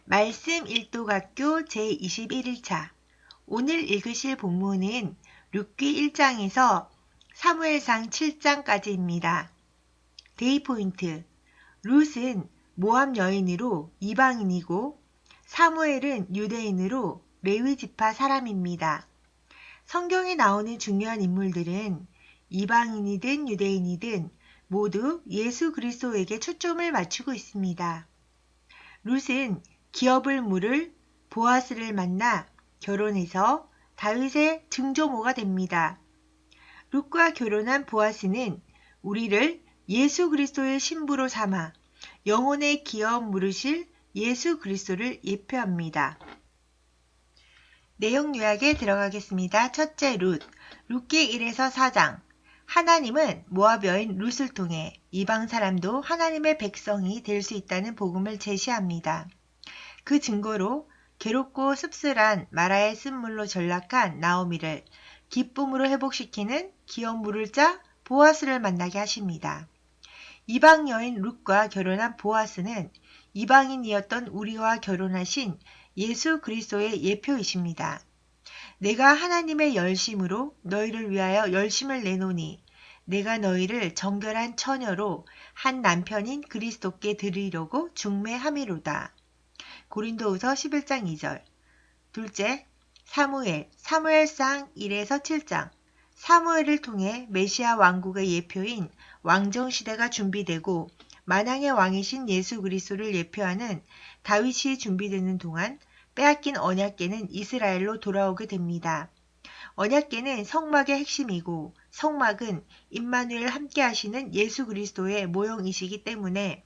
말씀 일독학교 제21일차 오늘 읽으실 본문은 룻기 1장에서 사무엘상 7장까지입니다. 데이 포인트: 룻은 모압 여인으로 이방인이고 사무엘은 유대인으로 레위 지파 사람입니다. 성경에 나오는 중요한 인물들은 이방인이든 유대인이든 모두 예수 그리스도에게 초점을 맞추고 있습니다. 룻은 기업을 물을 보아스를 만나 결혼해서 다윗의 증조모가 됩니다. 룻과 결혼한 보아스는 우리를 예수 그리스도의 신부로 삼아 영혼의 기업 물으실 예수 그리스도를 예표합니다. 내용 요약에 들어가겠습니다. 첫째, 룻기 1에서 4장. 하나님은 모압 여인 룻을 통해 이방 사람도 하나님의 백성이 될 수 있다는 복음을 제시합니다. 그 증거로 괴롭고 씁쓸한 마라의 쓴물로 전락한 나오미를 기쁨으로 회복시키는 기업 물을 자 보아스를 만나게 하십니다. 이방 여인 룻과 결혼한 보아스는 이방인이었던 우리와 결혼하신 예수 그리스도의 예표이십니다. 내가 하나님의 열심으로 너희를 위하여 열심을 내노니 내가 너희를 정결한 처녀로 한 남편인 그리스도께 드리려고 중매함이로다. 고린도후서 11장 2절. 둘째, 사무엘상 1에서 7장. 사무엘을 통해 메시아 왕국의 예표인 왕정시대가 준비되고 만왕의 왕이신 예수 그리스도를 예표하는 다윗이 준비되는 동안 빼앗긴 언약궤는 이스라엘로 돌아오게 됩니다. 언약궤는 성막의 핵심이고 성막은 임마누엘 함께 하시는 예수 그리스도의 모형이시기 때문에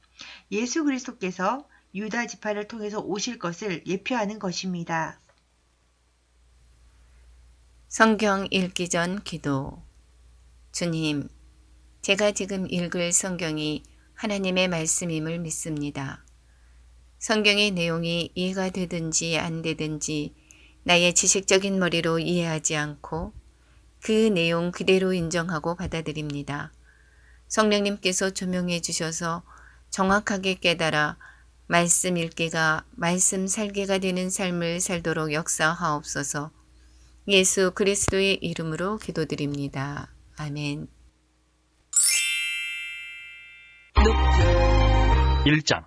예수 그리스도께서 유다 지파를 통해서 오실 것을 예표하는 것입니다. 성경 읽기 전 기도. 주님, 제가 지금 읽을 성경이 하나님의 말씀임을 믿습니다. 성경의 내용이 이해가 되든지 안 되든지 나의 지식적인 머리로 이해하지 않고 그 내용 그대로 인정하고 받아들입니다. 성령님께서 조명해 주셔서 정확하게 깨달아 말씀 읽기가 말씀 살기가 되는 삶을 살도록 역사하옵소서. 예수 그리스도의 이름으로 기도드립니다. 아멘. 1장.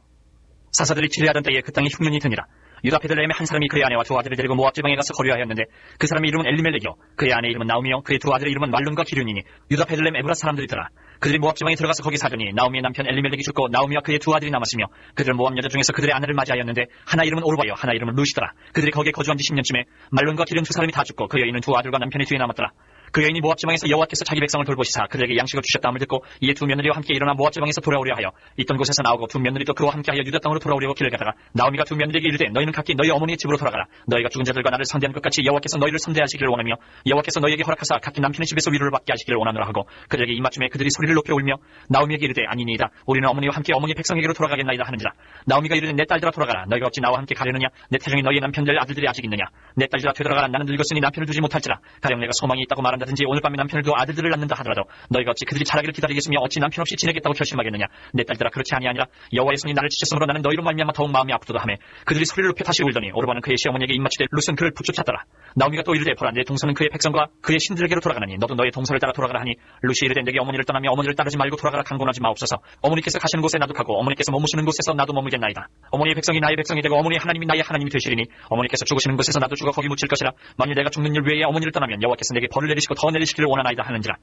사사들이 치레하던 때에 그 땅에 흉년이 드니라. 유다 베들레헴의 한 사람이 그의 아내와 두 아들을 데리고 모압 지방에 가서 거류하였는데 그 사람의 이름은 엘리멜렉이요 그의 아내의 이름은 나오미요 그의 두 아들의 이름은 말론과 기륜이니 유다 베들레헴 에브라 사람들이더라. 그들이 모압 지방에 들어가서 거기 사더니 나오미의 남편 엘리멜렉이 죽고 나오미와 그의 두 아들이 남았으며 그들 모압 여자 중에서 그들의 아내를 맞이하였는데 하나 이름은 오르바요 하나 이름은 루시더라. 그들이 거기에 거주한 지 10년쯤에 말론과 기륜 두 사람이 다 죽고 그 여인은 두 아들과 남편의 뒤에 남았더라. 그 여인이 모압 지방에서 여호와께서 자기 백성을 돌보시사 그들에게 양식을 주셨다함을 듣고 이에 두 며느리와 함께 일어나 모압 지방에서 돌아오려 하여 있던 곳에서 나오고 두 며느리도 그와 함께하여 유다 땅으로 돌아오려고 길을 가다가 나오미가 두 며느리에게 이르되 너희는 각기 너희 어머니의 집으로 돌아가라. 너희가 죽은 자들과 나를 상대한 것 같이 여호와께서 너희를 상대하시기를 원하며 여호와께서 너희에게 허락하사 각기 남편의 집에서 위로를 받게 하시기를 원하노라 하고 그들에게 이마쯤에 그들이 소리를 높여 울며 나오미에게 이르되 아니니이다. 우리는 어머니와 함께 어머니 백성에게로 돌아가겠나이다 하는지라. 나오미가 이르되 내 딸들아 돌아가라. 너희가 어찌 나와 함께 가려느냐. 내 태중에 너희의 남편들 아들들이 아직 있느냐. 내 딸들아 되돌아가라. 나는 늙었으니 남편을 두지 못할지라. 가령 내가 소망이 있다고 말한다든지 오늘 밤에 남편을 두어 아들들을 낳는다 하더라도 너희가 어찌 그들이 자라기를 기다리겠으며 어찌 남편 없이 지내겠다고 결심하겠느냐. 내 딸들아 그렇지 아니하니라. 여호와의 손이 나를 치셨으므로 나는 너희로 말미암아 더욱 마음이 아프도다 하매 그들이 소리를 높여 다시 울더니 오르바는 그의 시어머니에게 입맞추되 룻은 그를 붙쫓았더라. 나오미가 또 이르되 보라 내 동서는 그의 백성과 그의 신들에게로 돌아가나니 너도 너의 동서를 따라 돌아가라 하니 룻이 이르되 내게 어머니를 떠나며 어머니를 따르지 말고 돌아가라 강권하지 마옵소서. 어머니께서 가시는 곳에 나도 가고 어머니께서 머무시는 곳에서 나도 머물겠나이다. 어머니의 백성이 나의 백성이 되고 어머니의 하나님이 나의 하나님이 되시리니 어머니께서 죽으시는 곳에서 나도 죽어 거기 묻힐 것이라. 만일 내가 죽는 일 외에 어머니를 떠나면 여호와께서 내게 벌을 내리시고 더 내리시기를 원하나이다 하는지라.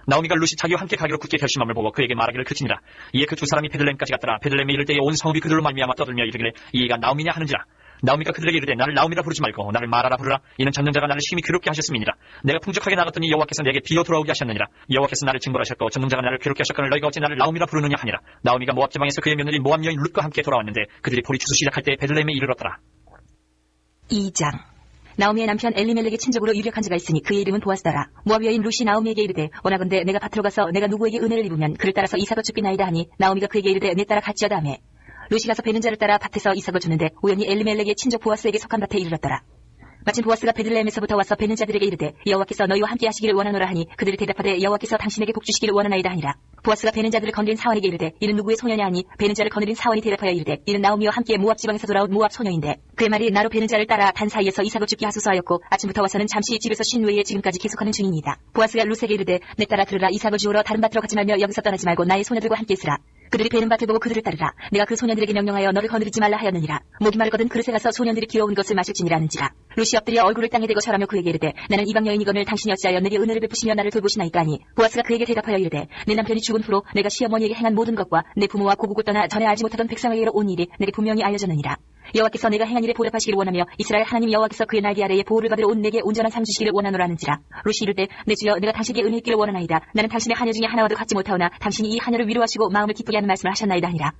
나오미가 룻이 자기와 함께 가기로 굳게 결심함을 보고 그에게 말하기를 그치니라. 이에 그 두 사람이 베들레헴까지 갔더라. 베들레헴에 이를 때에 온 성읍이 그들로 말미암아 떠들며 이르기를 이가 나오미냐 하는지라. 나오미가 그들에게 이르되 나를 나오미라 부르지 말고 나를 마라라 부르라. 이는 젖는 자가 나를 심히 괴롭게 하셨음이니라. 내가 풍족하게 나갔더니 여호와께서 내게 비어 돌아오게 하셨느니라. 여호와께서 나를 징벌하셨고 젖는 자가 나를 괴롭게 하셨거늘 너희가 어찌 나를 나오미라 부르느냐 하니라. 나오미가 모압 지방에서 그의 며느리 모압 여인 룻과 함께 돌아왔는데 그들이 보리추수 시작할 때 베들레헴에 이르렀더라. 2장. 나오미의 남편 엘리멜렉의 친족으로 유력한 자가 있으니 그의 이름은 보아스더라. 모압 여인 룻이 나오미에게 이르되 원하건대 내가 밭으로 가서 내가 누구에게 은혜를 입으면 그를 따라서 이삭을 줍기나이다 하니 나오미가 그에게 이르되 내 따라 같지어다 하매 룻이 가서 베는 자를 따라 밭에서 이삭을 주는데 우연히 엘리멜렉의 친족 보아스에게 속한 밭에 이르렀더라. 마침 보아스가 베들레헴에서부터 와서 뵙는 자들에게 이르되 여호와께서 너희와 함께 하시기를 원하노라 하니 그들이 대답하되 여호와께서 당신에게 복 주시기를 원하나이다 하니라. 보아스가 뵈는 자들을 거느린 사원에게 이르되 이는 누구의 소녀냐 하니 뵈는 자를 거느린 사원이 대답하여 이르되 이는 나오미와 함께 모압 지방에서 돌아온 모압 소녀인데 그의 말이 나로 뵈는 자를 따라 단 사이에서 이삭을 죽게 하소서 하였고 아침부터 와서는 잠시 집에서 쉰 후에 지금까지 계속하는 중이니이다. 보아스가 룻에게 이르되 내 딸아 들으라. 이삭을 주우러 다른 밭으로 가지 말며 여기서 떠나지 말고 나의 소녀들과 함께 있으라. 그들이 베는 밭을 보고 그들을 따르라. 내가 그 소년들에게 명령하여 너를 거느리지 말라 하였느니라. 목이 마르거든 그릇에 가서 소년들이 귀여운 것을 마실지니라 하는지라. 룻이 엎드려 얼굴을 땅에 대고 절하며 그에게 이르되 나는 이방 여인이거늘 당신이 어찌하여 내게 은혜를 베푸시며 나를 돌보시나이까 하니 보아스가 그에게 대답하여 이르되 내 남편이 죽은 후로 내가 시어머니에게 행한 모든 것과 내 부모와 고국을 떠나 전에 알지 못하던 백성에게로 온 일이 내게 분명히 알려졌느니라. 여호와께서 내가 행한 일에 보답하시기를 원하며 이스라엘 하나님 여호와께서 그의 날개 아래에 보호를 받으러 온 내게 온전한 삶 주시기를 원하노라 하는지라. 룻이 이르되 내 주여 내가 당신에게 은혜 있기를 원하나이다. 나는 당신의 하녀 중에 하나와도 같지 못하오나 당신이 이 하녀를 위로하시고 마음을 기쁘게 하는 말씀을 하셨나이다 하니라.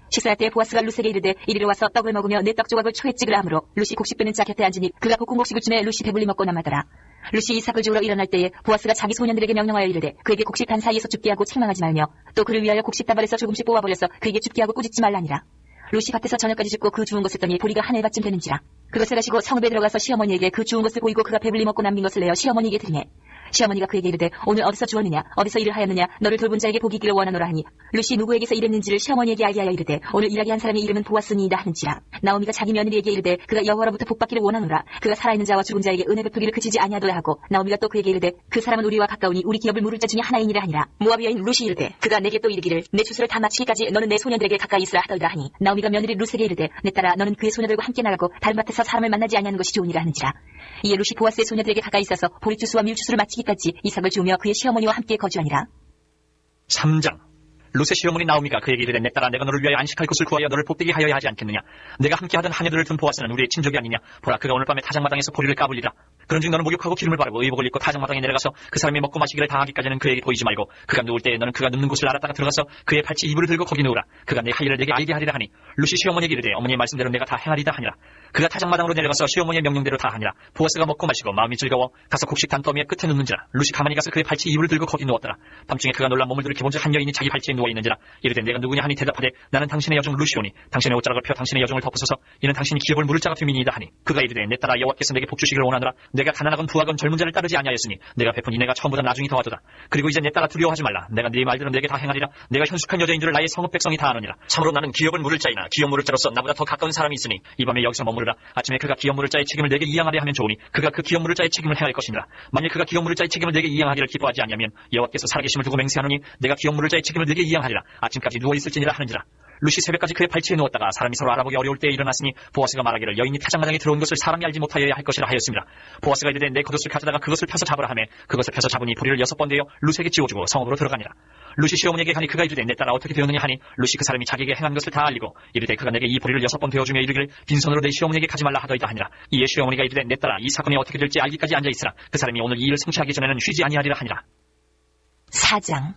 식사할 때 보아스가 룻에게 이르되 이리로 와서 떡을 먹으며 내 떡 조각을 초에 찍으라 하므로 룻이 곡식 빼는 자 곁에 앉으니 그가 볶은 곡식을 주매 룻이 배불리 먹고 남하더라. 룻이 이삭을 주우러 일어날 때에 보아스가 자기 소년들에게 명령하여 이르되 그에게 곡식 단 사이에서 죽게 하고 책망하지 말며 또 그를 위하여 곡식 다발에서 조금씩 뽑아버려서 그에게 죽게 하고 꾸짖지 말라니라. 룻이 밭에서 저녁까지 죽고 그 주운 것을 떠니 보리가 한 해밭쯤 되는지라. 그것을 가지고 성읍에 들어가서 시어머니에게 그 주운 것을 보이고 그가 배불리 먹고 남긴 것을 내어 시어머니에게 드리매 시어머니가 그에게 이르되 오늘 어디서 주었느냐 어디서 일을 하였느냐 너를 돌본 자에게 복이 있기를 원하노라 하니 룻이 누구에게서 일했는지를 시어머니에게 알게 하여 이르되 오늘 일하게 한 사람의 이름은 보아스니이다 하는지라. 나오미가 자기 며느리에게 이르되 그가 여호와로부터 복받기를 원하노라. 그가 살아있는 자와 죽은 자에게 은혜 베푸기를 그치지 아니하도다 하고 나오미가 또 그에게 이르되 그 사람은 우리와 가까우니 우리 기업을 물을 자 중에 하나이니라 하니라. 모압 여인 룻이 이르되 그가 내게 또 이르기를 내 추수를 다 마치기까지 너는 내 소년들에게 가까이 있으라 하더이다 하니 나오미가 며느리 룻에게 이르되 내 딸아 너는 그의 소녀들과 함께 나가고 다른 밭에서 사람을 만나지 아니하는 것이 좋으니라 하는지라. 이에 룻이 보아스의 소녀들에게 가까이 있어서 보리 추수와 밀 추수를 마치기까지 이삭을 주우며 그의 시어머니와 함께 거주하니라. 3장. 룻의 시어머니 나오미가 그에게 이르되 내 딸아 내가 너를 위하여 안식할 곳을 구하여 너를 복되게 하여야 하지 않겠느냐. 내가 함께하던 하녀들을 둔 보아스는 우리의 친족이 아니냐. 보라 그가 오늘 밤에 타작마당에서 보리를 까불리라. 그런즉 너는 목욕하고 기름을 바르고 의복을 입고 타작마당에 내려가서 그 사람이 먹고 마시기를 다하기까지는 그에게 보이지 말고 그가 누울 때에 너는 그가 눕는 곳을 알았다가 들어가서 그의 발치 이불을 들고 거기 누우라. 그가 내 할 일을 내게 알게 하리라 하니 룻이 시어머니에게 이르되 어머니의 말씀대로 내가 다 행하리다 하니라. 그가 타작마당으로 내려가서 시어머니의 명령대로 다 하니라. 보아스가 먹고 마시고 마음이 즐거워 가서 곡식 단더미의 끝에 눕는지라. 룻이 가만히 가서 그의 발치 이불을 들고 거기 누웠더라. 밤중에 그가 놀라 몸을 들이켜본즉 한 여인이 자기 발치에 누워 있는지라. 이르되 내가 누구냐 하니 대답하되 나는 당신의 여종 룻이오니 당신의 옷자락을 펴 당신의 여종을 덮으소서. 이는 당신이 기업을 물을 자가 됨이니이다 하니 그가 이르되 내 딸아 여호와께서 내게 복 주시기를 원하노라. 내가 가난하건 부하건 젊은 자를 따르지 아니하였으니 내가 베푼 이내가 처음보다 나중이 더하도다. 그리고 이제 내 딸아 두려워하지 말라. 내가 네 말대로 내게 다 행하리라. 내가 현숙한 여자인 줄을 나의 성읍 백성이 다 아느니라. 참으로 나는 기업을 물을 자이나 기업 물을 자로서 나보다 더 가까운 사람이 있으니 이 밤에 여기서 머무르라. 아침에 그가 기업 물을 자의 책임을 내게 이양하려 하면 좋으니 그가 그 기업 물을 자의 책임을 행할 것이니라. 만일 그가 기업 물을 자의 책임을 내게 이양하기를 기뻐하지 아니하면 여호와께서 살아계심을 두고 맹세하노니 내가 기업 물을 자의 책임을 내게 이양하리라. 아침까지 누워 있을지니라 하는지라. 룻이 새벽까지 그의 발치에 누웠다가 사람이 서로 알아보기 어려울 때에 일어났으니 보아스가 말하기를 여인이 타작마당에 들어온 것을 사람이 알지 못하여야 할 것이라 하였습니다. 보아스가 이르되 내 겉옷을 가져다가 그것을 펴서 잡으라 하매 그것을 펴서 잡으니 보리를 6번 되어 룻에게 쥐어주고 성읍으로 들어가니라. 룻이 시어머니에게 가니 그가 이르되 내 딸아 어떻게 되었느냐 하니 룻이 그 사람이 자기에게 행한 것을 다 알리고 이르되 그가 내게 이 보리를 6번 되어주며 이르기를 빈손으로 내 시어머니에게 가지 말라 하더이다 하니라. 이에 시어머니가 이르되 내 딸아 이 사건이 어떻게 될지 알기까지 앉아있으라. 그 사람이 오늘 이 일을 성취하기 전에는 쉬지 아니하리라 하니라. 4장.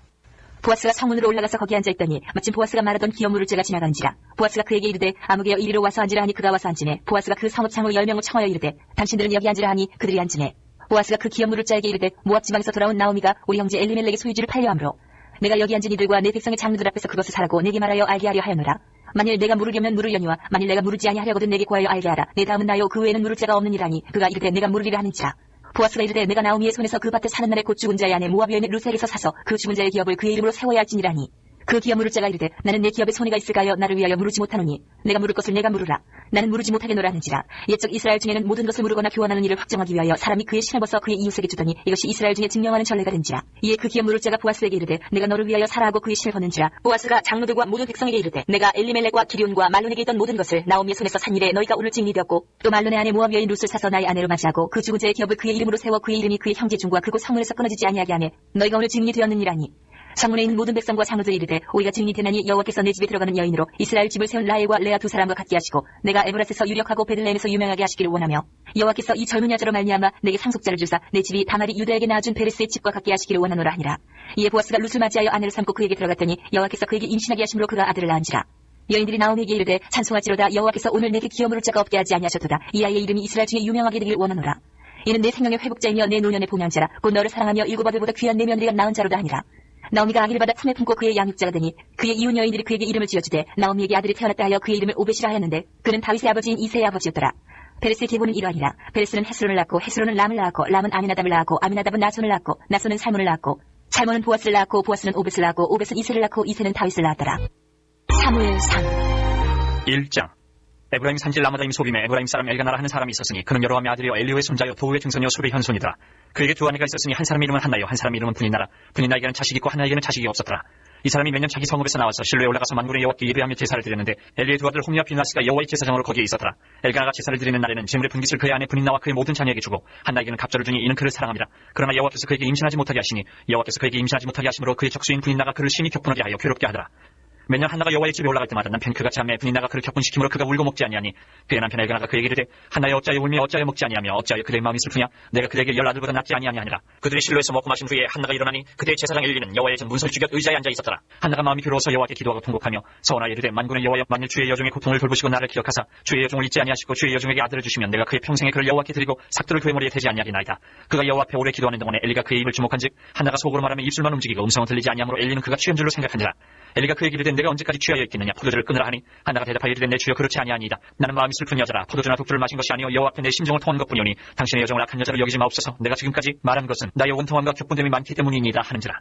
보아스가 성문으로 올라가서 거기 앉아있더니 마침 보아스가 말하던 기업 물을 자가 지나간지라. 보아스가 그에게 이르되 아무개여 이리로 와서 앉으라 하니 그가 와서 앉으매 보아스가 그 성읍 장로 10명을 청하여 이르되 당신들은 여기 앉으라 하니 그들이 앉으매 보아스가 그 기업 물을 자에게 이르되 모압 지방에서 돌아온 나오미가 우리 형제 엘리멜렉의 소유지를 팔려 함으로 내가 여기 앉은 이들과 내 백성의 장로들 앞에서 그것을 사라고 내게 말하여 알게 하려 하였노라. 만일 내가 물으려면 물으려니와 만일 내가 물으지 아니하려거든 내게 구하여 알게 하라. 내 다음은 나요 그 외에는 물을 자가 없느니라니 그가 이르되 내가 물으리라 하는지라. 보아스가 이르되 내가 나오미의 손에서 그 밭에 사는 날에 곧 죽은 자의 아내 모압 여인 룻에게서 사서 그 죽은 자의 기업을 그의 이름으로 세워야 할지니라니. 그 기업 물을 자가 이르되 나는 내 기업에 손해가 있을까요? 나를 위하여 물으지 못하노니 내가 물을 것을 내가 물으라. 나는 물으지 못하겠노라 하는지라. 옛적 이스라엘 중에는 모든 것을 물으거나 교환하는 일을 확정하기 위하여 사람이 그의 신을 벗어 그의 이웃에게 주더니 이것이 이스라엘 중에 증명하는 전례가 된지라. 이에 그 기업 물을 자가 보아스에게 이르되 내가 너를 위하여 살아하고 그의 신을 벗는지라. 보아스가 장로들과 모든 백성에게 이르되 내가 엘리멜렉과 기럇과 말론에게 있던 모든 것을 나오미의 손에서 산 일에 너희가 오늘 증인이 되었고 또 말론의 아내 모압 여인 룻을 사서 나의 아내로 맞이하고 그 죽은 자의 기업을 그의 이름으로 세워 그의 이름이 그의 형제 중과 그곳 성문에서 끊어지지 아니하게 하매 너희가 오늘 증인이 되었느니라니. 성문에 있는 모든 백성과 장로들이 이르되 우리가 증인이 되나니 여호와께서 내 집에 들어가는 여인으로 이스라엘 집을 세운 라헬과 레아 두 사람과 같게 하시고 내가 에브라스에서 유력하고 베들레헴에서 유명하게 하시기를 원하며 여호와께서 이 젊은 여자로 말미암아 내게 상속자를 주사 내 집이 다말이 유다에게 낳아준 베레스의 집과 같게 하시기를 원하노라 하니라. 이에 보아스가 룻을 맞이하여 아내를 삼고 그에게 들어갔더니 여호와께서 그에게 임신하게 하심으로 그가 아들을 낳은지라. 여인들이 나오미에게 이르되 찬송하지로다 여호와께서 오늘 내게 기업 물을 자가 없게 하지 아니하셨도다. 이 아이의 이름이 이스라엘 중에 유명하게 되기를 원하노라. 이는 내 생명의 회복자이며 내 노년의 봉양자라. 곧 너를 사랑하며 일곱 아들보다 귀한 내 며느리가 낳은 자로다 하니라. 나오미가 아기를 받아 품에 품고 그의 양육자가 되니 그의 이혼 여인들이 그에게 이름을 지어주되 나오미에게 아들이 태어났다 하여 그의 이름을 오벳이라 하였는데 그는 다윗의 아버지인 이새의 아버지였더라. 베레스의 계보는 이러하니라. 베레스는 헤스론을 낳고 헤스론은 람을 낳았고 람은 아미나답을 낳았고 아미나답은 나손을 낳았고 나손은 살몬을 낳았고 살몬은 보아스를 낳았고 보아스는 오벳을 낳았고 오벳은 이세를 낳고 이세는 다윗을 낳았더라. 사무엘상 1장. 에브라임 산지 라마다임 소빔에 에브라임 사람 엘가나라 하는 사람이 있었으니 그는 여로함의 아들이요 엘리오의 손자요 도우의 증손이요 술의 현손이더라. 그에게 두 아내가 있었으니 한 사람 이름은 한나요 한 사람 이름은 분인나라. 분인나에게는 자식이 있고 한나에게는 자식이 없었더라. 이 사람이 몇 년 자기 성읍에서 나와서 실로에 올라가서 만군의 여호와께 예배하며 제사를 드렸는데 엘리의 두 아들 홈리와 비나스가 여호와의 제사장으로 거기에 있었더라. 엘가나가 제사를 드리는 날에는 재물의 분깃을 그의 아내 분인나와 그의 모든 자녀에게 주고 한나에게는 갑절을 주니 이는 그를 사랑합니다. 그러나 여호와께서 그에게 임신하지 못하게 하시니 여호와께서 그에게 임신하지 못하게 하심으로 그의 적수인 분인나가 그를 심히 격분하게 하여 괴롭게 하더라. 매년 한나가 여호와의 집에 올라갈 때마다 남편 그같이 하매 분인나가 그를 격분시키므로 그가 울고 먹지 아니하니 그의 남편 엘가나가 그에게 이르되 한나여 어찌하여 울며 어찌하여 먹지 아니하며 어찌하여 그대의 마음이 슬프냐 내가 그대에게 10아들보다 낫지 아니하니라. 그들이 실로에서 먹고 마신 후에 한나가 일어나니 그대의 제사장 엘리는 여호와의 전 문설 주곁 의자에 앉아 있었더라. 한나가 마음이 괴로워서 여호와께 기도하고 통곡하며 서원하여 이르되 만군의 여호와여 만일 주의 여종의 고통을 돌보시고 나를 기억하사 주의 여종을 잊지 아니하시고 주의 여종에게 아들을 주시면 내가 그의 평생에 그를 여호와께 드리고 삭도를 그의 머리에 대지 아니하리나이다. 그가 여호와 앞에 오래 기도하는 동안에 엘리가 그의 입을 주목한즉 한나가 속으로 말하며 입술만 움직이고 음성은 들리지 아니하므로 엘리는 그가 취한 줄로 생각하니라. 엘리가 그에게 이르되 내가 언제까지 취하여 있겠느냐 포도주를 끊으라 하니 한나가 대답하여 이르되 내 주여 그렇지 아니하니이다. 나는 마음이 슬픈 여자라 포도주나 독주를 마신 것이 아니오 여호와 앞에 내 심정을 토한 것뿐이오니 당신의 여종을 악한 여자로 여기지 마옵소서. 내가 지금까지 말한 것은 나의 원통함과 격분됨이 많기 때문이니이다 하는지라.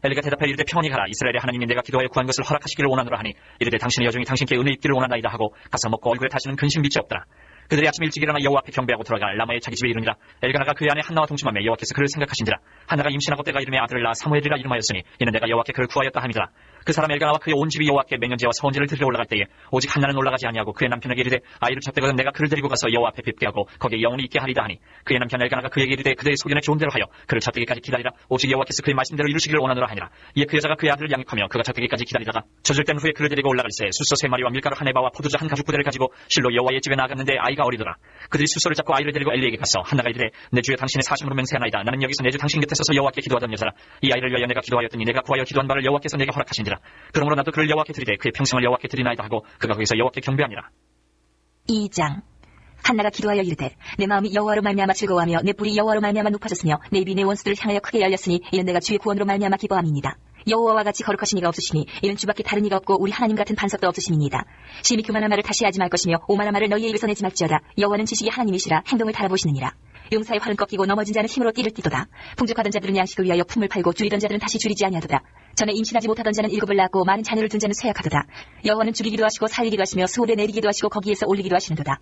엘리가 대답하여 이르되 평안히 가라. 이스라엘의 하나님이 내가 기도하여 구한 것을 허락하시기를 원하노라 하니 이르되 당신의 여종이 당신께 은혜 입기를 원하나이다 하고 가서 먹고 얼굴에 다시는 근심 빛이 없더라. 그들이 아침 일찍 일어나 여호와 앞에 경배하고 들어가 라마의 자기 집에 이르니라. 엘가나가 그의 아내 한나와 동침하며 여호와께서 그를 생각하신지라. 한나가 임신하고 때가 이름에 아들을 낳아 사무엘이라 이름하였으니 이는 내가 여호와께 그를 구하였다 함이더라. 그 사람 엘가나와 그의 온 집이 여호와께 맹년제와 서원제를 드리러 올라갈 때에 오직 한나는 올라가지 아니하고 그의 남편에게 이르되 아이를 젖대거든 내가 그를 데리고 가서 여호와 앞에 뵙게 하고 거기에 영원히 있게 하리다 하니 그의 남편 엘가나가 그에게 이르되 그대의 소견에 좋은 대로 하여 그를 젖대기까지 기다리라. 오직 여호와께서 그의 말씀대로 이루시기를 원하노라 하니라. 이에 그 여자가 그의 아들을 양육하며 그가 젖대기까지 기다리다가 젖을 땐 후에 그를 데리고 올라갈새 숫소 3마리와 밀가루 한 에바와 포도주 한 가죽 부대를 가지고 실로 여호와의 집에 나아갔는데 아이가 어리더라. 그들이 숫소를 잡고 아이를 데리고 엘리에게 갔어. 한나가 이르되 내 주여 당신의 사심으로 맹세하나이다. 나는 여기서 내 주 당신 곁에 서서 여호와께 기도하던 여자라. 이 아이를 위하여 내가 기도하였더니 내가 구하여 기도한 바를 여호와께서 내게 허락하신지라. 그러므로 나도 그를 여호와께 드리되 그의 평생을 여호와께 드리나이다 하고 그가 거기서 여호와께 경배하니라. 2장. 한나가 기도하여 이르되 내 마음이 여호와로 말미암아 즐거워하며 내 뿔이 여호와로 말미암아 높아졌으며 내 입이 내 원수들을 향하여 크게 열렸으니 이는 내가 주의 구원으로 말미암아 기뻐함이니이다. 여호와와 같이 거룩하신 이가 없으시니 이는 주밖에 다른 이가 없고 우리 하나님 같은 반석도 없으심이니이다. 심히 교만한 말을 다시 하지 말 것이며 오만한 말을 너희의 입에서 내지 말지어다. 여호와는 지식이 하나님이시라 행동을 달아보시느니라. 용사의 활은 꺾이고 넘어진 자는 힘으로 띠를 띠도다. 풍족하던 자들은 양식을 위하여 품을 팔고 줄이던 자들은 다시 줄이지 아니하도다. 전에 임신하지 못하던 자는 7을 낳고 많은 자녀를 둔 자는 쇠약하도다. 여호와는 죽이기도 하시고 살리기도 하시며 수월에 내리기도 하시고 거기에서 올리기도 하시는도다.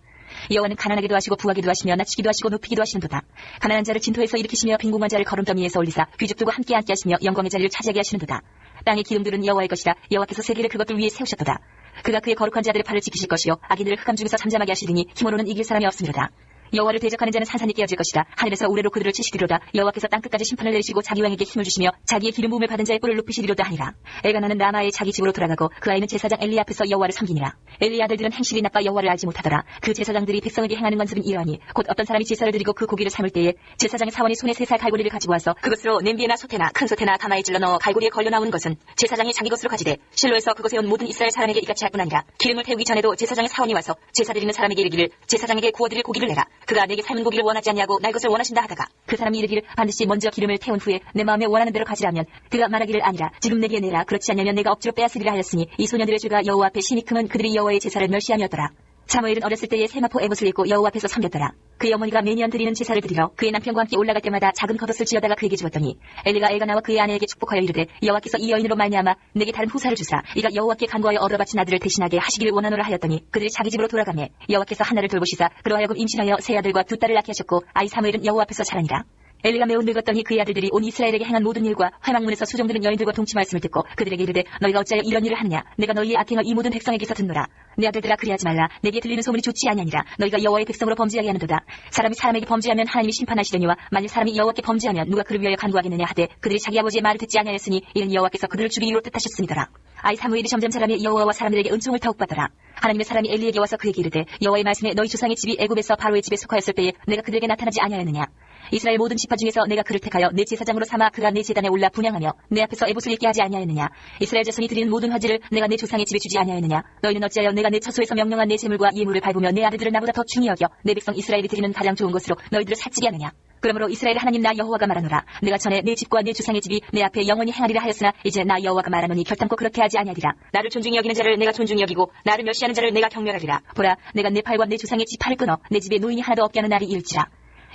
여호와는 가난하게도 하시고 부하게도 하시며 낮추기도 하시고 높이기도 하시는도다. 가난한 자를 진토에서 일으키시며 빈궁한 자를 거름더미에서 올리사 귀족들과 함께 앉게 하시며 영광의 자리를 차지하게 하시는도다. 땅의 기름들은 여호와의 것이라. 여호와께서 세계를 그것들 위에 세우셨도다. 그가 그의 거룩한 자들의 팔을 지키실 것이요 악인들을 흑암 중에서 잠잠하게 하시리니 힘으로는 이길 사람이 없음이로다. 여호와를 대적하는 자는 산산이 깨어질 것이다. 하늘에서 우레로 그들을 치시리로다. 여호와께서 땅끝까지 심판을 내리시고 자기 왕에게 힘을 주시며 자기의 기름 부음을 받은 자의 뿔을 높이시리로다 하니라. 엘가나는 라마의 자기 집으로 돌아가고 그 아이는 제사장 엘리 앞에서 여호와를 섬기니라. 엘리의 아들들은 행실이 나빠 여호와를 알지 못하더라. 그 제사장들이 백성에게 행하는 관습은 이러하니 곧 어떤 사람이 제사를 드리고 그 고기를 삶을 때에 제사장의 사원이 손에 3살 갈고리를 가지고 와서 그것으로 냄비에나 솥에나 큰 솥에나 가마에 찔러 넣어 갈고리에 걸려 나오는 것은 제사장이 자기 것으로 가지되 실로에서 그것에 온 모든 이스라엘 사람에게 이같이 할 뿐 아니라 기름을 태우기 전에도 제사장의 사원이 와서 제사 드리는 사람에게 이르기를 제사장에게 구워드릴 고기를 내라. 그가 내게 삶은 고기를 원하지 아니하고 날 것을 원하신다 하다가 그 사람이 이르기를 반드시 먼저 기름을 태운 후에 내 마음에 원하는 대로 가지라면 그가 말하기를 아니라 지금 내게 내라. 그렇지 않으면 내가 억지로 빼앗으리라 하였으니 이 소년들의 죄가 여호와 앞에 심히 크면 그들이 여호와의 제사를 멸시함이었더라. 사무엘은 어렸을 때에 세마포 에봇을 입고 여호와 앞에서 섬겼더라. 그의 어머니가 매년 드리는 제사를 드리러 그의 남편과 함께 올라갈 때마다 작은 겉옷을 지어다가 그에게 주었더니 엘리가 엘가나와 그의 아내에게 축복하여 이르되 여호와께서 이 여인으로 말미암아 내게 다른 후사를 주사 이가 여호와께 간구하여 얻어 바친 아들을 대신하게 하시기를 원하노라 하였더니 그들이 자기 집으로 돌아가매 여호와께서 한나를 돌보시사 그로하여금 임신하여 세 아들과 2딸을 낳게 하셨고 아이 사무엘은 여호와 앞에서 자라니라. 엘리가 매우 늙었더니 그의 아들들이 온 이스라엘에게 행한 모든 일과 회막문에서 수종드는 여인들과 동치 말씀을 듣고 그들에게 이르되 너희가 어찌하여 이런 일을 하느냐. 내가 너희의 악행을 이 모든 백성에게서 듣노라. 내 아들들아 그리하지 말라. 내게 들리는 소문이 좋지 아니하니라. 너희가 여호와의 백성으로 범죄하게 하는도다. 사람이 사람에게 범죄하면 하나님이 심판하시려니와 만일 사람이 여호와께 범죄하면 누가 그를 위하여 간구하겠느냐 하되 그들이 자기 아버지의 말을 듣지 아니하였으니 이는 여호와께서 그들을 죽이기로 뜻하셨음이더라. 아이 사무엘이 점점 자라며 여호와와 사람들에게 은총을 더욱 받더라. 하나님의 사람이 엘리에게 와서 그에게 이르되 여호와의 말씀에 너희 조상의 집이 애굽에서 바로의 집에 속하였을 때에 내가 그들에게 나타나지 아니하였느냐. 이스라엘 모든 지파 중에서 내가 그를 택하여 내 제사장으로 삼아 그가 내 제단에 올라 분향하며 내 앞에서 에봇을 입게 하지 아니하였느냐. 이스라엘 자손이 드리는 모든 화제를 내가 내 조상의 집에 주지 아니하였느냐. 너희는 어찌하여 내가 내 처소에서 명령한 내 재물과 예물을 밟으며 내 아들들을 나보다 더 중히 여겨 내 백성 이스라엘이 드리는 가장 좋은 것으로 너희들을 살찌게 하느냐. 그러므로 이스라엘 하나님 나 여호와가 말하노라. 내가 전에 내 집과 내 주상의 집이 내 앞에 영원히 행하리라 하였으나 이제 나 여호와가 말하노니 결단코 그렇게 하지 아니하리라. 나를 존중히 여기는 자를 내가 존중히 여기고 나를 멸시하는 자를 내가 경멸하리라. 보라, 내가 내 팔과 내 주상의 집 팔을 끊어 내 집에 노인이 하나도 없게 하는 날이 이를지라.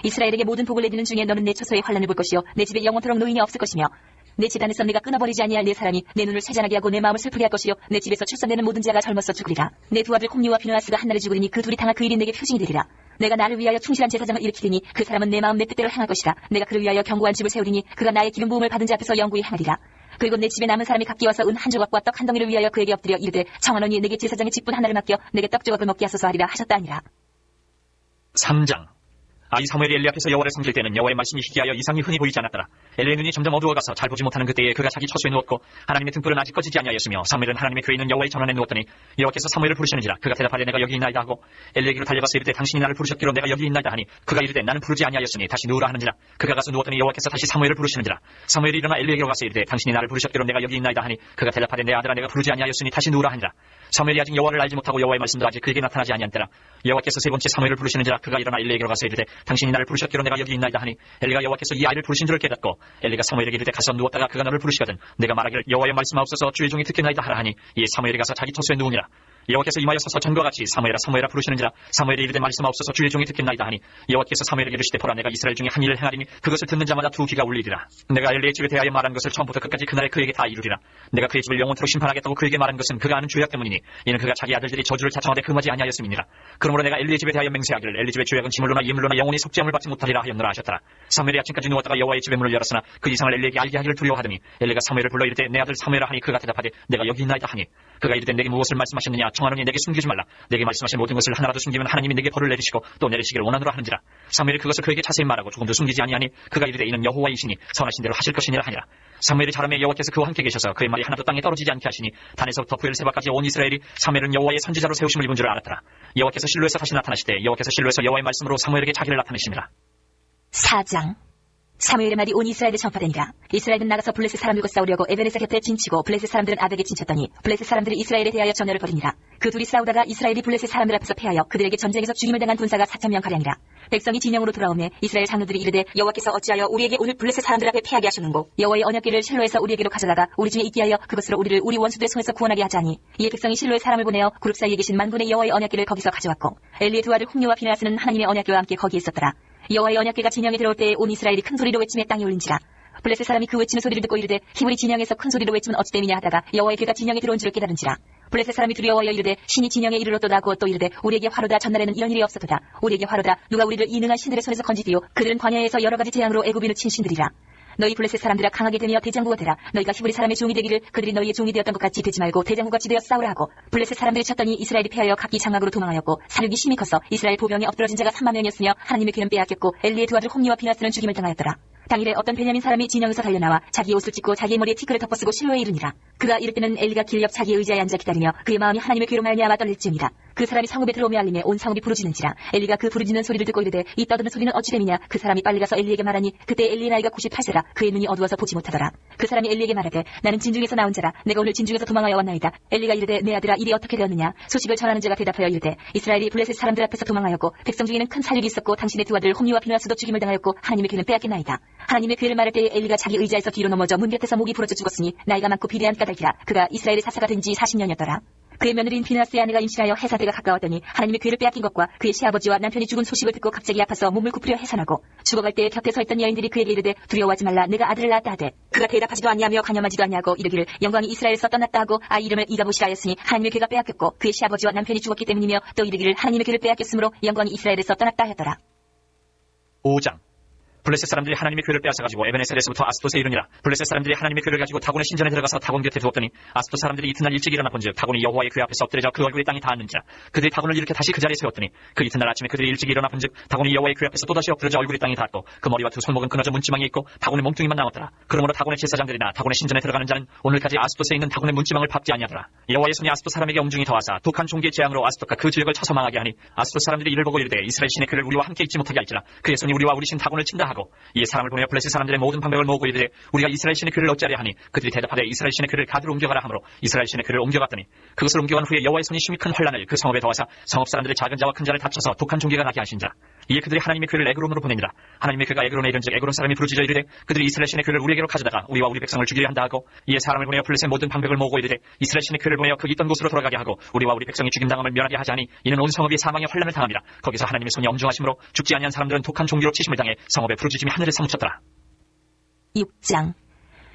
이스라엘에게 모든 복을 내리는 중에 너는 내 처소의 환난을 볼 것이요 내 집에 영원토록 노인이 없을 것이며 내 집안에서 내가 끊어버리지 아니할 내 사람이 내 눈을 채잔하게 하고 내 마음을 슬프게 할 것이요 내 집에서 출산되는 모든 자가 젊어서 죽으리라. 내 두 아들 홈리와 비느하스가 한날에 죽으리니 그 둘이 당할 그 일이 내게 표징이 되리라. 내가 나를 위하여 충실한 제사장을 일으키리니 그 사람은 내 마음 내 뜻대로 행할 것이라. 내가 그를 위하여 견고한 집을 세우리니 그가 나의 기름 부음을 받은 자 앞에서 영구히 행하리라. 그리고 내 집에 남은 사람이 각기 와서 은 한 조각과 떡 한 덩이를 위하여 그에게 엎드려 이르되 청하노니 내게 제사장의 직분 하나를 맡겨 내게 떡 조각을 먹게 하소서 하리라 하셨다 아니라. 3장. 이 사무엘이 엘리 앞에서 여호와를 섬길 때는 여호와의 말씀이 희귀하여 이상이 흔히 보이지 않았더라. 엘리의 눈이 점점 어두워가서 잘 보지 못하는 그때에 그가 자기 처소에 누웠고 하나님의 등불은 아직 꺼지지 아니하였으며 사무엘은 하나님의 교회 있는 여호와의 전원에 누웠더니 여호와께서 사무엘을 부르시는지라. 그가 대답하되 내가 여기 있나이다 하고 엘리에게로 달려가서 이르되 당신이 나를 부르셨기로 내가 여기 있나이다 하니 그가 이르되 나는 부르지 아니하였으니 다시 누우라 하는지라. 그가 가서 누웠더니 여호와께서 다시 사무엘을 부르시는지라. 사무엘이 일어나 엘리에게로 가서 이르되 당신이 나를 부르셨기로 내가 여기 있나이다 하니 그가 대답하되 내 아들아 내가 부르지 아니하였으니 다시 누우라 하니라. 사무엘이 아직 여호와를 알지 못하고 여호와의 말씀도 아직 그에게 나타나지 아니한 때라. 여호와께서 세 번째 사무엘을 부르시는지라. 그가 일어나 엘리에게로 가서 이르되 당신이 나를 부르셨기로 내가 여기 있나이다 하니 엘리가 여호와께서 이 아이를 부르신 줄을 깨닫고 엘리가 사무엘에게 이르되 가서 누웠다가 그가 너를 부르시거든 내가 말하기를 여호와의 말씀하옵소서 주의 종이 듣겠나이다 하라 하니 이에 사무엘이 가서 자기 처소에 누우니라. 여호와께서 임하여 서서 전과 같이 사무엘아 사무엘아 부르시는지라. 사무엘이 이르되 말씀하옵소서 주의 종이 듣겠나이다 하니 여호와께서 사무엘에게 이르시되 보라 내가 이스라엘 중에 한 일을 행하리니 그것을 듣는 자마다 두 귀가 울리리라. 내가 엘리의 집에 대하여 말한 것을 처음부터 끝까지 그날에 그에게 다 이루리라. 내가 그의 집을 영원토록 심판하겠다고 그에게 말한 것은 그가 아는 죄악 때문이니 이는 그가 자기 아들들이 저주를 자청하되 금하지 아니하였음이니라. 그러므로 내가 엘리의 집에 대하여 맹세하기를 엘리 집의 죄악은 지물로나 예물로나 영원히 속죄함을 받지 못하리라 하였노라 하셨더라. 사무엘이 아침까지 누웠다가 여호와의 집의 문을 열었으나 그 이상을 엘리에게 알게 하기를 두려워하더니 엘리가 사무엘을 불러 이르되 내 아들 사무엘아 하니 그가 대답하되 내가 여기 있나이다 하니 그가 이르되 내게 무엇을 말씀하셨느냐 청하노니 내게 숨기지 말라. 내게 말씀하신 모든 것을 하나라도 숨기면 하나님이 내게 벌을 내리시고 또 내리시기를 원하노라 하는지라. 사무엘이 그것을 그에게 자세히 말하고 조금도 숨기지 아니하니 그가 이르되 이는 여호와이시니 선하신 대로 하실 것이니라 하니라. 사무엘이 자라매 여호와께서 그와 함께 계셔서 그의 말이 하나도 땅에 떨어지지 않게 하시니 단에서부터 부엘세바까지 온 이스라엘이 사무엘은 여호와의 선지자로 세우심을 입은 줄 알았더라. 여호와께서 실로에서 다시 나타나시되 여호와께서 실로에서 여호와의 말씀으로 사무엘에게 자기를 나타내시니라. 4장. 사무엘의 말이 온 이스라엘에 전파되니라. 이스라엘은 나가서 블레셋 사람들과 싸우려고 에베네셀 곁에 진치고 블레셋 사람들은 아벡에 진쳤더니 블레셋 사람들이 이스라엘에 대하여 전열을 벌이니라. 그 둘이 싸우다가 이스라엘이 블레셋 사람들 앞에서 패하여 그들에게 전쟁에서 죽임을 당한 군사가 4,000명 가량이라. 백성이 진영으로 돌아오매 이스라엘 장로들이 이르되 여호와께서 어찌하여 우리에게 오늘 블레셋 사람들 앞에 패하게 하셨는고 여호와의 언약궤를 실로에서 우리에게로 가져다가 우리 중에 있게 하여 그것으로 우리를 우리 원수들의 손에서 구원하게 하자니 이에 백성이 실로에 사람을 보내어 그룹 사이에 계신 만군의 여호와의 언약궤를 거기서 가져왔고 엘리의 두 아들 홈리와 비느하스는 하나님의 언약궤와 함께 거기에 있었더라. 여호와의 언약궤가 진영에 들어올 때에 온 이스라엘이 큰 소리로 외침에 땅에 올린지라. 블레셋 사람이 그 외치는 소리를 듣고 이르되 히브리 진영에서 큰 소리로 외치면 어찌 됨이냐 하다가 여호와의 궤가 진영에 들어온 줄을 깨달은지라. 블레셋 사람이 두려워하여 이르되 신이 진영에 이르렀도다 하고 또 이르되 우리에게 화로다 전날에는 이런 일이 없었도다. 우리에게 화로다 누가 우리를 이 능한 신들의 손에서 건지디요. 그들은 광야에서 여러 가지 재앙으로 애굽에 놓친 신들이라. 너희 블레셋 사람들아 강하게 되며 대장부가 되라. 너희가 히브리 사람의 종이 되기를 그들이 너희의 종이 되었던 것 같이 되지 말고 대장부같이 되어 싸우라 하고 블레셋 사람들이 쳤더니 이스라엘이 패하여 각기 장막으로 도망하였고 사륙이 심히 컸어. 이스라엘 보병에 엎드러진 자가 3만 명이었으며 하나님의 귀는 빼앗겼고 엘리의 두 아들 홈리와 비나스는 죽임을 당하였더라. 당일에 어떤 베냐민 사람이 진영에서 달려나와 자기의 옷을 찢고 자기의 머리에 티끌을 덮어쓰고 실로에 이르니라. 그가 이를 때는 엘리가 길 옆 자기의 의자에 앉아 기다리며 그의 마음이 하나님의 귀로 말미암아 떨릴지니라. 그 사람이 성읍에 들어오며 알림에 온 성읍이 부르짖는지라. 엘리가 그 부르짖는 소리를 듣고 이르되 이 떠드는 소리는 어찌 됨이냐. 그 사람이 빨리 가서 엘리에게 말하니 그때 엘리의 나이가 98세라. 그의 눈이 어두워서 보지 못하더라. 그 사람이 엘리에게 말하되 나는 진중에서 나온 자라. 내가 오늘 진중에서 도망하여 왔나이다. 엘리가 이르되 내 아들아 일이 어떻게 되었느냐. 소식을 전하는 자가 대답하여 이르되 이스라엘이 블레셋 사람들 앞에서 도망하였고 백성 중에는 큰 살육이 있었고 당신의 두 아들 홈리와 비느하스도 죽임을 당하였고 하나님의 귀는 빼앗겼나이다. 하나님의 귀를 말할 때에 엘리가 자기 의자에서 뒤로 넘어져 문 곁에서 목이 부러져 죽었으니 나이가 많고 비대한 까닭이라. 그가 이스라엘의 사사가 된 지 40년이었더라. 그의 며느리인 비느하스의 아내가 임신하여 해사대가 가까웠더니 하나님의 귀를 빼앗긴 것과 그의 시아버지와 남편이 죽은 소식을 듣고 갑자기 아파서 몸을 굽히려 해산하고 죽어갈 때에 곁에 서 있던 여인들이 그에게 이르되 두려워하지 말라 내가 아들을 낳았다 하되 그가 대답하지도 아니하며 가념하지도 아니하고 이르기를 영광이 이스라엘에서 떠났다 하고 아이 이름을 이가봇이라 하였으니 하나님의 귀가 빼앗겼고 그의 시아버지와 남편이 죽었기 때문이며 또 이르기를 하나님의 귀를 빼앗겼으므로 영광이 이스라엘에서 떠났다 하였더라. 5장. 블레셋 사람들이 하나님의 궤를 빼앗아가지고 에베네셀에서부터 아스돗에 이르니라. 블레셋 사람들이 하나님의 궤를 가지고 다곤의 신전에 들어가서 다곤 곁에 두었더니 아스돗 사람들이 이튿날 일찍 일어나 본즉 다곤이 여호와의 궤 앞에서 엎드려져 그 얼굴이 땅에 닿았는지라. 그들이 다곤을 일으켜 다시 그 자리에 세웠더니 그 이튿날 아침에 그들이 일찍 일어나 본즉 다곤이 여호와의 궤 앞에서 또다시 엎드려져 얼굴이 땅에 닿았고 그 머리와 두 손목은 끊어져 문지방에 있고 다곤의 몸뚱이만 남았더라. 그러므로 다곤의 제사장들이나 다곤의 신전에 들어가는 자는 오늘까지 아스돗에 있는 다곤의 문지방을 밟지 아니하더라. 여호와의 손이 아스돗 사람에게 엄중히 더하사 독한 종기의 재앙으로 아스돗과 그 지역을 쳐서 망하게 하니 아스돗 사람들이 이를 보고 이르되 이스라엘 신의 궤를 우리와 함께 있지 못하게 할지라. 그의 손이 우리와 우리 신 다곤을 친다 하고 하고 이에 사람을 보내어 블레셋 사람들의 모든 방백을 모으고 이르되 우리가 이스라엘 신의 궤를 어찌하려 하니 그들이 대답하되 이스라엘 신의 궤를 가드로 옮겨가라 하므로 이스라엘 신의 궤를 옮겨갔더니 그것을 옮겨간 후에 여호와의 손이 심히 큰 환란을 그 성읍에 더하사 성읍 사람들의 작은 자와 큰 자를 다쳐서 독한 종기가 나게 하신지라. 이에 그들이 하나님의 궤를 에그론으로 보내니라. 하나님의 궤가 에그론에 이른즉 에그론 사람이 부르짖어 이르되 그들이 이스라엘 신의 궤를 우리에게로 가져다가 우리와 우리 백성을 죽이려 한다 하고 이에 사람을 보내어 블레셋 모든 방백을 모으고 이르되 이스라엘 신의 궤를 보내어 그 있던 곳으로 돌아가게 하고 우리와 우리 백성이 죽임당함을 면하게 하지 하니 이는 온 성읍이 사망의 환란을 당함이라. 거기서 하나님의 손이 엄중하심으로 죽지 아니한 사람들은 독한 종기로 치심을 당해 성읍의 부르짖음이 하늘에 사무쳤더라. 6장.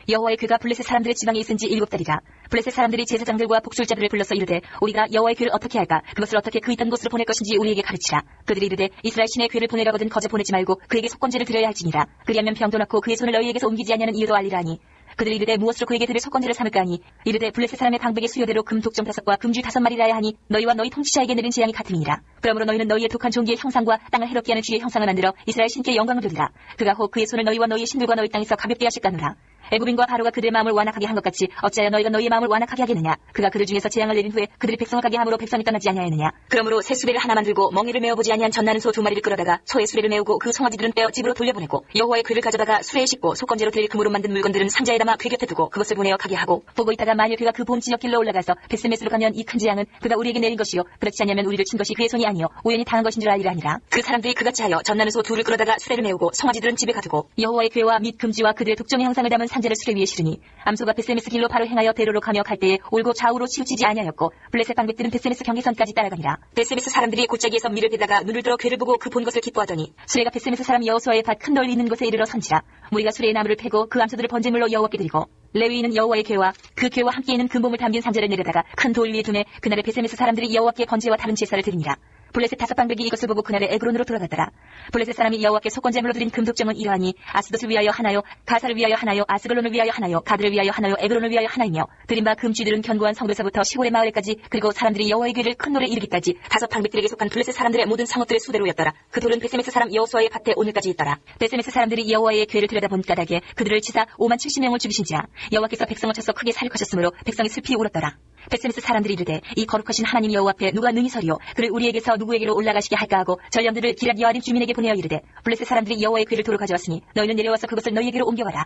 여호와의 궤가 블레셋 사람들의 지방에 있은 지 7달이라. 블레셋 사람들이 제사장들과 복술자들을 불러서 이르되 우리가 여호와의 궤를 어떻게 할까? 그것을 어떻게 그 있던 곳으로 보낼 것인지 우리에게 가르치라. 그들이 이르되 이스라엘 신의 궤를 보내라거든 거저 보내지 말고 그에게 속건제를 드려야 할지니라. 그리하면 병도 낫고 그의 손을 너희에게서 옮기지 아니하는 이유도 알리라 하니. 그들이 이르되 무엇으로 그에게 드릴 속건제를 삼을까 하니 이르되 블레셋 사람의 방백의 수요대로 금 독점 5과 금쥐 5마리라야 하니 너희와 너희 통치자에게 내린 재앙이 같음이니라. 그러므로 너희는 너희의 독한 종기의 형상과 땅을 해롭게 하는 쥐의 형상을 만들어 이스라엘 신께 영광을 돌리라. 그가 혹 그의 손을 너희와 너희의 신들과 너희 땅에서 가볍게 하실까노라. 애굽인과 바로가 그들의 마음을 완악하게 한 것 같이 어찌하여 너희가 너희의 마음을 완악하게 하겠느냐. 그가 그들 중에서 재앙을 내린 후에 그들이 백성을 가게 함으로 백성이 떠나지 아니하였느냐. 그러므로 새 수레를 하나 만들고 멍에를 메어보지 아니한 젖나는 소 2마리를 끌어다가 소의 수레를 메우고 그 송아지들은 빼어 집으로 돌려보내고 여호와의 궤를 가져다가 수레에 싣고 속건제로 드릴 금으로 만든 물건들은 상자에 담아 궤 곁에 두고 그것을 보내어 가게 하고 보고 있다가 만일 그가 그 봄 지역길로 올라가서 베스메스로 가면 이 큰 재앙은 그가 우리에게 내린 것이요 그렇지 않으면 우리를 친 것이 그의 손이 아니요 우연히 당한 것인 줄 알리라 하니라. 그 사람들이 그같이 하여 젖나는 소 2를 끌어다가 수레를 메우고 송아지들은 집에 가두고 여호와의 궤와 및 금지와 그들의 독종의 형상을 담은 상자를 수레 위에 실으니 암소가 베스메스 길로 바로 행하여 대로로 가며 갈 때에 올고 좌우로 치우치지 아니하였고 블레셋 방백들은 베스메스 경계선까지 따라가니라. 베스메스 사람들이 골짜기에서 밀을 베다가 눈을 들어 궤를 보고 그 본 것을 기뻐하더니 수레가 베스메스 사람 여호수아의 밭 큰 널 있는 곳에 이르러 선지라. 무리가 수레의 나무를 패고 그 암소들을 번제물로 여호와께 드리고 레위인은 여호와의 궤와 그 궤와 함께 있는 금봉을 담긴 상자를 내려다가 큰 돌 위에 두매 그날에 베스메스 사람들이 여호와께 번제와 다른 제사를 드리니라. 블레셋 5방백이 이것을 보고 그날에 에그론으로 돌아갔더라. 블레셋 사람이 여호와께 속건제물로 드린 금독정은 이러하니 아스돗을 위하여 하나요, 가사를 위하여 하나요, 아스글론을 위하여 하나요, 가드를 위하여 하나요, 에그론을 위하여 하나이며 드린 바 금쥐들은 견고한 성도에서부터 시골의 마을에까지 그리고 사람들이 여호와의 궤를 큰 돌에 이르기까지 5방백들에게 속한 블레셋 사람들의 모든 성읍들의 수대로였더라. 그 돌은 베스메스 사람 여호수아의 밭에 오늘까지 있더라. 베스메스 사람들이 여호와의 궤를 들여다본 까닭에 그들을 치사 570명을 죽이신지라. 여호와께서 백성을 쳐서 크게 사륙하셨으므로 백성이 슬피 울었더라. 베스메스 사람들이 이르되 이 거룩하신 하나님 여호와 앞에 누가 능히 서리요 그를 우리에게서 누구에게로 올라가시게 할까 하고 전령들을 기럇 여아림 주민에게 보내어 이르되 블레셋 사람들이 여호와의 궤를 도로 가져왔으니 너희는 내려와서 그것을 너희에게로 옮겨가라.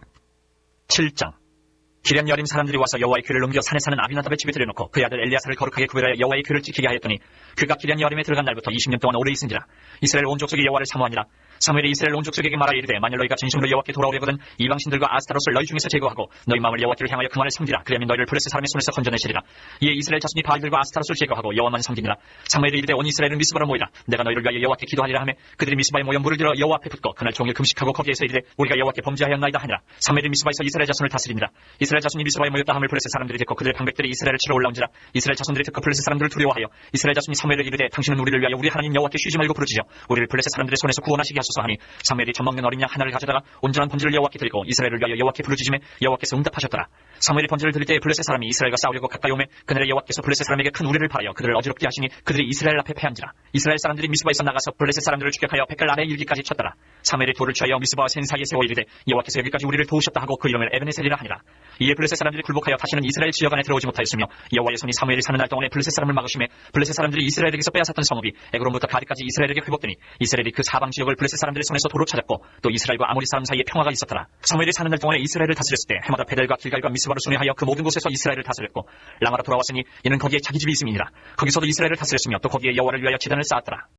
7장. 기럇 여림 사람들이 와서 여호와의 궤를 옮겨 산에 사는 아비나답의 집에 들여놓고 그의 아들 엘리야사를 거룩하게 구별하여 여호와의 궤를 지키게 하였더니 그가 기럇 여림에 들어간 날부터 20년 동안 오래 있은지라. 이스라엘 온 족속이 여호와를 사모하니라. 사무엘이 이스라엘 온 족속에게 말하여 이르되 만일 너희가 진심으로 여호와께 돌아오려거든 이방신들과 아스타롯을 너희 중에서 제거하고 너희 마음을 여호와께를 향하여 그만을 섬기라. 그리하면 너희를 블레셋 사람의 손에서 건져내시리라. 이에 이스라엘 자손이 바알들과 아스타롯을 제거하고 여호와만 섬기니라. 사무엘이 이르되 온 이스라엘은 미스바로 모이라. 내가 너희를 위하여 여호와께 기도하리라 하매 그들이 미스바에 모여 물을 들어 여호와 앞에 붓고 그날 종일 금식하고 거기에서 이르되 우리가 여호와께 범죄하였나이다 하니라. 사무엘이 미스바에서 이스라엘 자손을 다스리니라. 이스라엘 자손이 미스바에 모였다 함을 블레셋 사람들이 듣고 그들의 방백들이 이스라엘을 치러 올라온지라. 이스라엘 자손들이 듣고 블레셋 사람들을 두려워하여 이스라엘 자손이 사무엘에게 이르되 당신은 우리를 위하여 우리 하나님 여호와께 쉬지 말고 부르짖어 우리를 블레셋 사람들의 손에서 구원하시게 하소서 하니 사무엘이 젖먹는 어린 양 하나를 가져다가 온전한 번제를 여호와께 드리고 이스라엘을 위하여 여호와께 부르짖음에 여호와께서 응답하셨더라. 사무엘이 번제를 드릴 때에 블레셋 사람이 이스라엘과 싸우려고 가까이 오매 그날에 여호와께서 블레셋 사람에게 큰 우레를 바라여 그들을 어지럽게 하시니 그들이 이스라엘 앞에 패한지라. 이스라엘 사람들이 미스바에서 나가서 블레셋 사람들을 추격하여 백갈 아래 일기까지 쳤더라. 사무엘이 돌을 취하여 미스바와 센 사이에 세워 이르되 여호와께서 여기까지 우리를 도우셨다 하고 그 이름을 에베네셀이라 하니라. 이에 블레셋 사람들이 굴복하여 다시는 이스라엘 지역 안에 들어오지 못하였으며 여호와의 손이 사무엘이 사는 날 동안에 블레셋 사람을 막으심에 블레셋 사람들이 이스라엘에게서 빼앗았던 성읍이 에그론부터 가드까지 이스라엘에게 회복되니 이스라엘이 그 사방 지역을 블레셋 사람들의 손에서 도로 찾았고 또 이스라엘과 아모리 사람 사이에 평화가 있었더라. 사무엘이 사는 날 동안에 이스라엘을 다스렸을 때 해마다 베델과 길갈과 미스바로 순회하여 그 모든 곳에서 이스라엘을 다스렸고 라마로 돌아왔으니 이는 거기에 자기 집이 있음이니라. 거기서도 이스라엘을 다스렸으며 또 거기에 여호와를 위하여 제단을 쌓았더라.